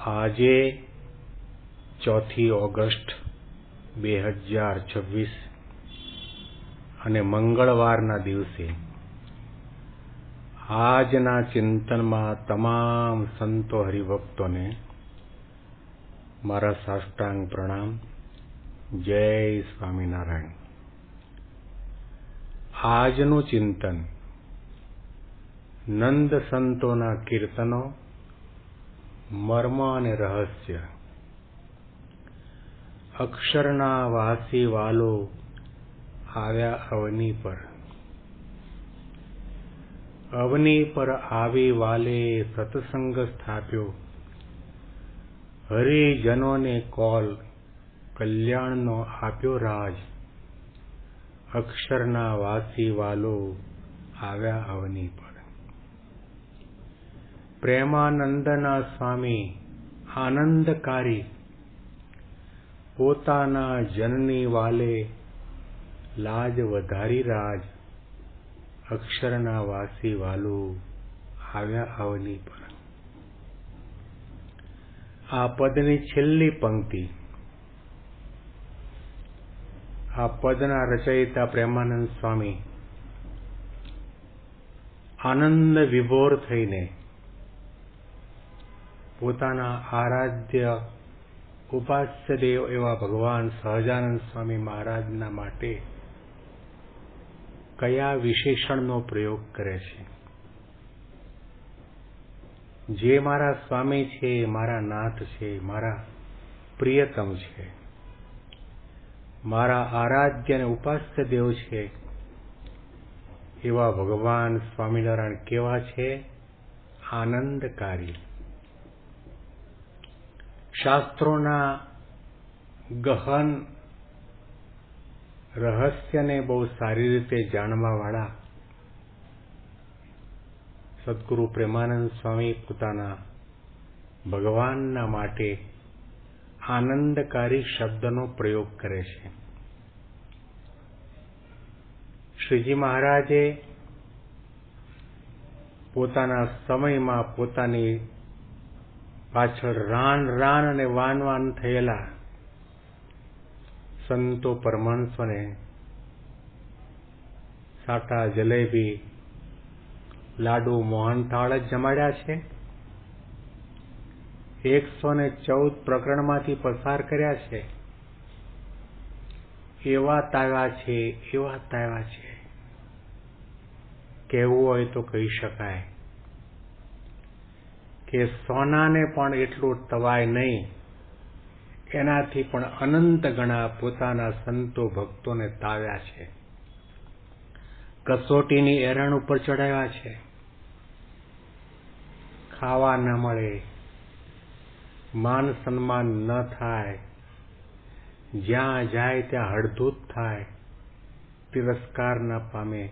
આજે 4 ઓગસ્ટ 2026 અને મંગળવારના દિવસે આજના ચિંતનમાં તમામ સંતો હરિભક્તોને મારા સાષ્ટાંગ પ્રણામ. જય સ્વામિનારાયણ. આજનું ચિંતન નંદ સંતોના કીર્તનો, મર્મ અને રહસ્ય. અક્ષરના વાસી વાલો આવ્યા અવની પર. અવની પર આવી વાલે સત્સંગ સ્થાપ્યો. હરિજનોને કોલ કલ્યાણનો આપ્યો રાજ. અક્ષરના વાસી વાલો આવ્યા અવની પર. પ્રેમાનંદના સ્વામી આનંદકારી પોતાના જનની વાલે લાજ વધારી રાજ. અક્ષરના વાસી વાલો આવ્યા અવની પર. આ પદની છેલ્લી પંક્તિ, આ પદના રચયિતા પ્રેમાનંદ સ્વામી આનંદ વિભોર થઈને પોતાના આરાધ્ય ઉપાસ્ય દેવ એવા ભગવાન સહજાનંદ સ્વામી મહારાજના માટે કયા વિશેષણનો પ્રયોગ કરે છે? જે મારા સ્વામી છે, મારા નાથ છે, મારા પ્રિયતમ છે, મારા આરાધ્ય અને ઉપાસ્ય દેવ છે, એવા ભગવાન સ્વામિનારાયણ કેવા છે? આનંદકારી. શાસ્ત્રોના ગહન રહસ્યને બહુ સારી રીતે જાણવાવાળા સદગુરુ પ્રેમાનંદ સ્વામી પોતાના ભગવાનના માટે આનંદકારી શબ્દનો પ્રયોગ કરે છે. શ્રીજી મહારાજે પોતાના સમયમાં પોતાની પાછળ રાન અને વાન થયેલા સંતો પરમહંસોને સાટા જલેબી, લાડુ, મોહનથાળ જ જમાડ્યા છે. 114 પ્રકરણમાંથી પસાર કર્યા છે. એવા તાવ્યા છે, એવા તાવ્યા છે. કહેવું હોય તો કહી શકાય કે સોનાને પણ એટલું તવાય નહીં, એનાથી પણ અનંત ગણા પોતાના સંતો ભક્તોને તાવ્યા છે. કસોટીની એરણ ઉપર ચડાવ્યા છે. ખાવા ન મળે, માન સન્માન ન થાય, જ્યાં જાય ત્યાં હડધૂત થાય, તિરસ્કાર ન પામે,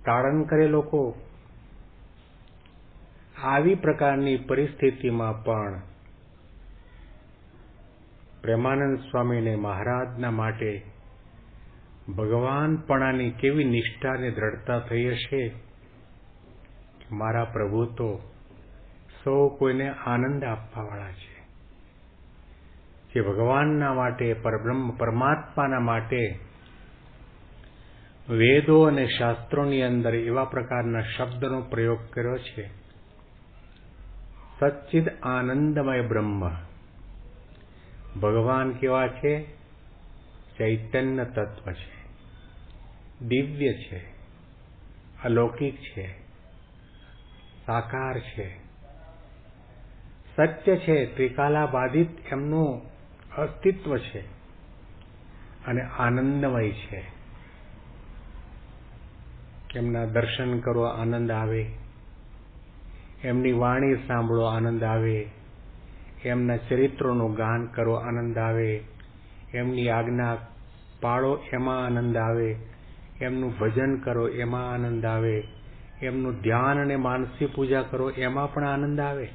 તાડન કરે લોકો. આવી પ્રકારની પરિસ્થિતિમાં પણ પ્રેમાનંદ સ્વામીને મહારાજના માટે ભગવાનપણાની કેવી નિષ્ઠા અને દ્રઢતા થઈ હશે. મારા પ્રભુ તો સૌ કોઈને આનંદ આપવાવાળા છે. જે ભગવાનના માટે, પરબ્રહ્મ પરમાત્માના માટે વેદો અને શાસ્ત્રોની અંદર એવા પ્રકારના શબ્દનો પ્રયોગ કર્યો છે. સચ્ચિદ આનંદમય બ્રહ્મ. ભગવાન કેવા છે? ચૈતન્ય તત્વ છે, દિવ્ય છે, અલૌકિક છે, સાકાર છે, સત્ય છે, ત્રિકાલાબાધિત એમનું અસ્તિત્વ છે અને આનંદમય છે. એમના દર્શન કરો આનંદ આવે, એમની વાણી સાંભળો આનંદ આવે, એમના ચરિત્રોનું ગાન કરો આનંદ આવે, એમની આજ્ઞા પાળો એમાં આનંદ આવે, એમનું ભજન કરો એમાં આનંદ આવે, એમનું ધ્યાન અને માનસી પૂજા કરો એમાં પણ આનંદ આવે.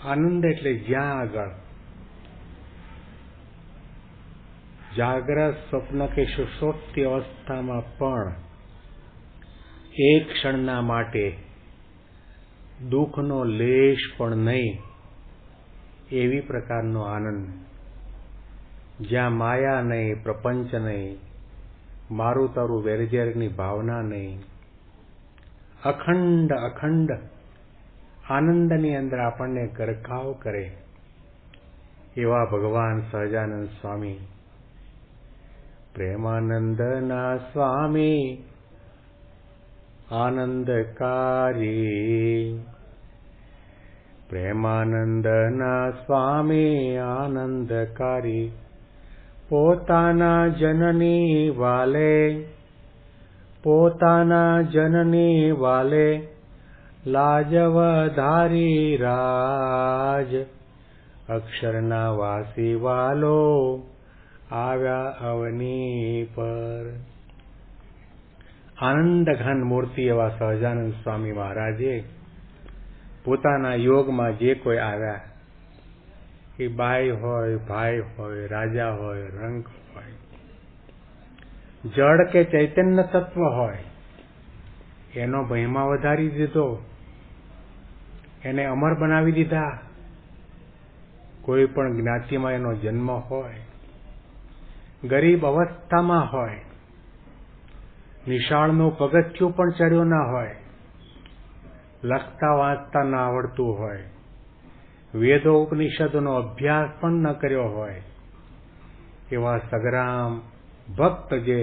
આનંદ એટલે જ્યાં આગળ જાગ્રત, સ્વપ્ન કે સુષુપ્તિ અવસ્થામાં પણ એક ક્ષણના માટે દુઃખનો લેશ પણ નહીં, એવી પ્રકારનો આનંદ, જ્યાં માયા નહીં, પ્રપંચ નહીં, મારું તારું વેરઝેરની ભાવના નહીં, અખંડ અખંડ આનંદની અંદર આપણને ગરકાવ કરે એવા ભગવાન સહજાનંદ સ્વામી, પ્રેમાનંદના સ્વામી આનંદકારી, પ્રેમાનંદના સ્વામી આનંદકારી, પોતાના જનની વાલે, પોતાના જનની વાલે લાજવધારી રાજ, અક્ષરના વાસી વાલો આવ્યા અવની પર. આનંદ ઘન મૂર્તિ એવા સહજાનંદ સ્વામી મહારાજે પોતાના યોગમાં જે કોઈ આવ્યા, એ બાઈ હોય, ભાઈ હોય, રાજા હોય, રંગ હોય, જળ કે ચૈતન્ય તત્વ હોય, એનો મહિમા વધારી દીધો, એને અમર બનાવી દીધા. કોઈ પણ જ્ઞાતિમાં એનો જન્મ હોય, ગરીબ અવસ્થામાં હોય, નિશાળનું પગથિયું પણ ચડ્યો ના હોય, લખતા વાંચતા ના આવડતું હોય, વેદો ઉપનિષદોનો અભ્યાસ પણ ન કર્યો હોય, એવા સગરામ ભક્ત જે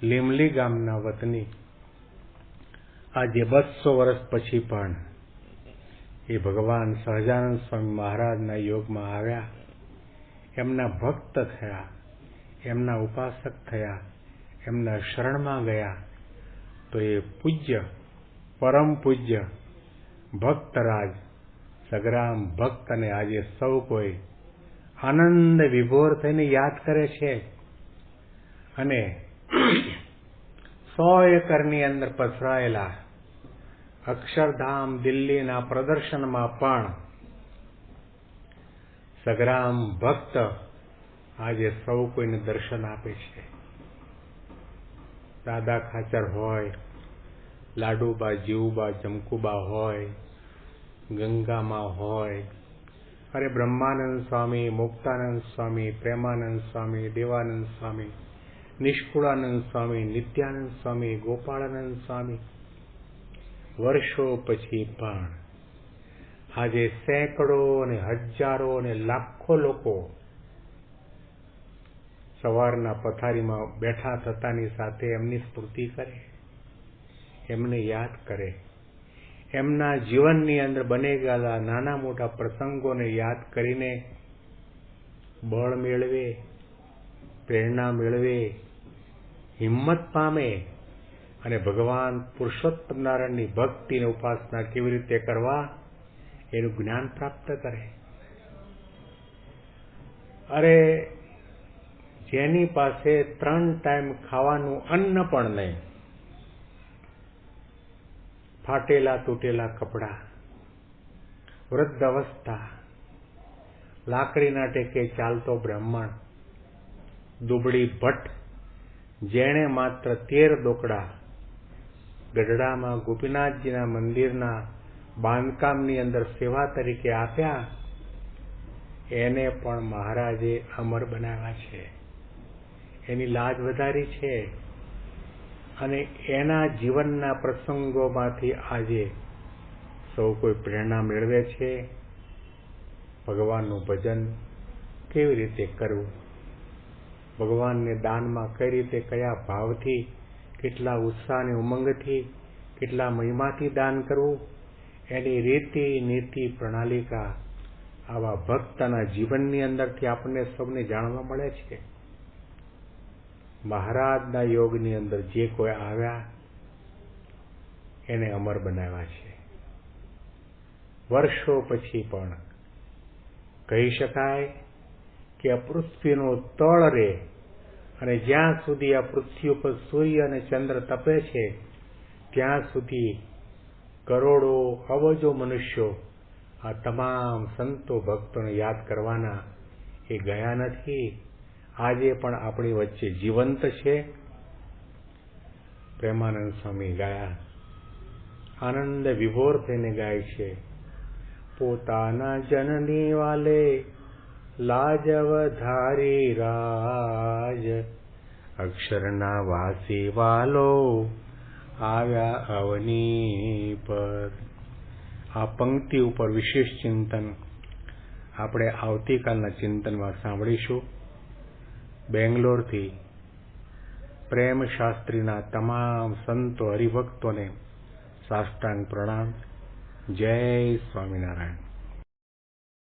લીમલી ગામના વતની આજે 200 વર્ષ પછી પણ એ ભગવાન સહજાનંદ સ્વામી મહારાજના યોગમાં આવ્યા, એમના ભક્ત થયા, એમના ઉપાસક થયા, એમના શરણમાં ગયા, તો એ પૂજ્ય, પરમ પૂજ્ય ભક્તરાજ સગરામ ભક્તને આજે સૌ કોઈ આનંદ વિભોર થઈને યાદ કરે છે. અને 100 એકરની અંદર પસરાયેલા અક્ષરધામ દિલ્હીના પ્રદર્શનમાં પણ સગરામ ભક્ત આજે સૌ કોઈને દર્શન આપે છે. દાદા ખાચર હોય, લાડુબા, જીવુબા, જમકુબા હોય, ગંગામાં હોય, અરે બ્રહ્માનંદ સ્વામી, મુક્તાનંદ સ્વામી, પ્રેમાનંદ સ્વામી, દેવાનંદ સ્વામી, નિષ્કુળાનંદ સ્વામી, નિત્યાનંદ સ્વામી, ગોપાળાનંદ સ્વામી, વર્ષો પછી પણ આજે સેંકડો અને હજારો અને લાખો લોકો સવારના પથારીમાં બેઠા થતાની સાથે એમની સ્મૃતિ કરે, એમને યાદ કરે, એમના જીવનની અંદર બની ગયેલા નાના મોટા પ્રસંગોને યાદ કરીને બળ મેળવે, પ્રેરણા મેળવે, હિંમત પામે અને ભગવાન પુરુષોત્તમ નારાયણની ભક્તિ અને ઉપાસના કેવી રીતે કરવા એનું જ્ઞાન પ્રાપ્ત કરે. અરે જેની પાસે 3 ટાઈમ ખાવાનું અન્ન પણ નહીં, ફાટેલા તૂટેલા કપડા, વૃદ્ધ અવસ્થા, લાકડીના ટેકે ચાલતો બ્રાહ્મણ, દુબળી ભટ્ટ, જેણે માત્ર 13 દોકડા ગઢડામાં ગોપીનાથજીના મંદિરના બાંધકામની અંદર સેવા તરીકે આપ્યા, એને પણ મહારાજે અમર બનાવ્યા છે, એની લાજ વધારી છે. અને એના જીવનના પ્રસંગોમાંથી આજે સૌ કોઈ પ્રેરણા મેળવે છે. ભગવાનનું ભજન કેવી રીતે કરવું, ભગવાનને દાનમાં કઈ રીતે, કયા ભાવથી, કેટલા ઉત્સાહ અને ઉમંગથી, કેટલા મહિમાથી દાન કરવું, એની રીતિ નીતિ પ્રણાલિકા આવા ભક્તના જીવનની અંદરથી આપણને સૌને જાણવા મળે છે. મહારાજના યોગની અંદર જે કોઈ આવ્યા એને અમર બનાવ્યા છે. વર્ષો પછી પણ કહી શકાય કે આ પૃથ્વીનો તળ રે અને જ્યાં સુધી આ પૃથ્વી ઉપર સૂર્ય અને ચંદ્ર તપે છે ત્યાં સુધી કરોડો અબજો મનુષ્યો આ તમામ સંતો ભક્તોને યાદ કરવાના એ ગયા નથી. આજે પણ આપણી વચ્ચે જીવંત છે. પ્રેમાનંદ સ્વામી ગયા, આનંદ વિભોર થઈને ગાય છે. પોતાના જનની વાલે લાજવ ધારી રાજ, અક્ષરના વાસી વાલો આવ્યા અવની પર. આ પંક્તિ ઉપર વિશેષ ચિંતન આપણે આવતીકાલના ચિંતનમાં સાંભળીશું. બેંગ્લોરથી પ્રેમ શાસ્ત્રીના તમામ સંતો હરિભક્તોને સાષ્ટાંગ પ્રણામ. જય સ્વામિનારાયણ.